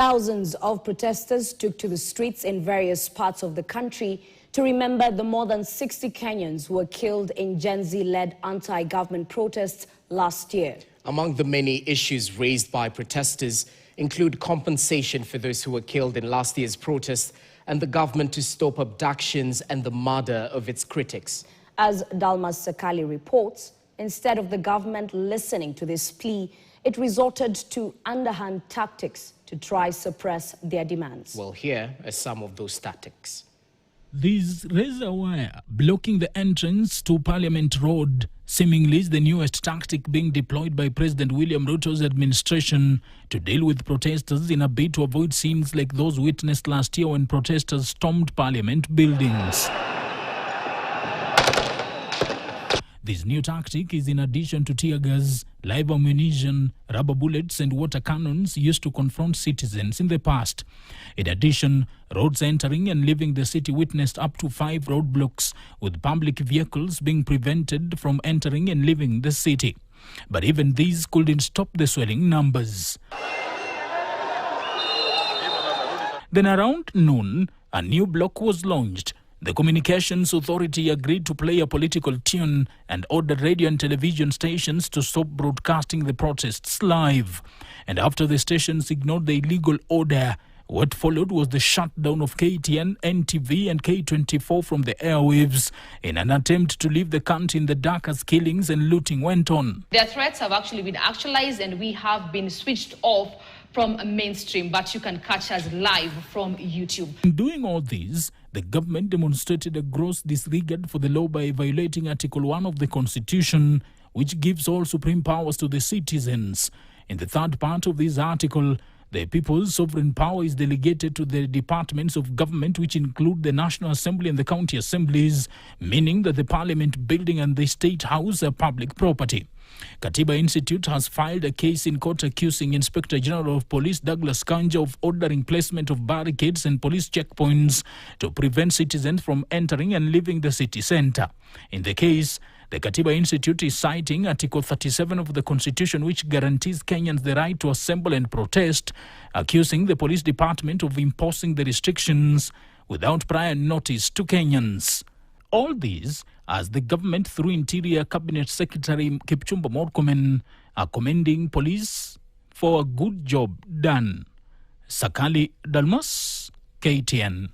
Thousands of protesters took to the streets in various parts of the country to remember the more than 60 Kenyans who were killed in Gen Z-led anti-government protests last year. Among the many issues raised by protesters include compensation for those who were killed in last year's protests and the government to stop abductions and the murder of its critics. As Dalmas Sakali reports, instead of the government listening to this plea, it resorted to underhand tactics to try suppress their demands. Well, here are some of those tactics. This razor wire blocking the entrance to Parliament Road seemingly is the newest tactic being deployed by President William Ruto's administration to deal with protesters in a bid to avoid scenes like those witnessed last year when protesters stormed Parliament buildings. This new tactic is in addition to tear gas, live ammunition, rubber bullets and water cannons used to confront citizens in the past. In addition, roads entering and leaving the city witnessed up to 5 roadblocks, with public vehicles being prevented from entering and leaving the city. But even these couldn't stop the swelling numbers. Then around noon, a new block was launched. The Communications Authority agreed to play a political tune and ordered radio and television stations to stop broadcasting the protests live. And after the stations ignored the illegal order, what followed was the shutdown of KTN, NTV and K24 from the airwaves in an attempt to leave the country in the dark as killings and looting went on. Their threats have actually been actualized and we have been switched off from mainstream, but you can catch us live from YouTube. In doing all this, the government demonstrated a gross disregard for the law by violating Article 1 of the Constitution, which gives all supreme powers to the citizens. In the third part of this article, the people's sovereign power is delegated to the departments of government, which include the National Assembly and the county assemblies, meaning that the Parliament building and the State House are public property. Katiba Institute has filed a case in court accusing Inspector General of Police Douglas Kanja of ordering placement of barricades and police checkpoints to prevent citizens from entering and leaving the city centre. In the case, the Katiba Institute is citing Article 37 of the Constitution, which guarantees Kenyans the right to assemble and protest, accusing the police department of imposing the restrictions without prior notice to Kenyans. All these as the government, through Interior Cabinet Secretary Kipchumba Murkomen, are commending police for a good job done. Sakali Dalmas, KTN.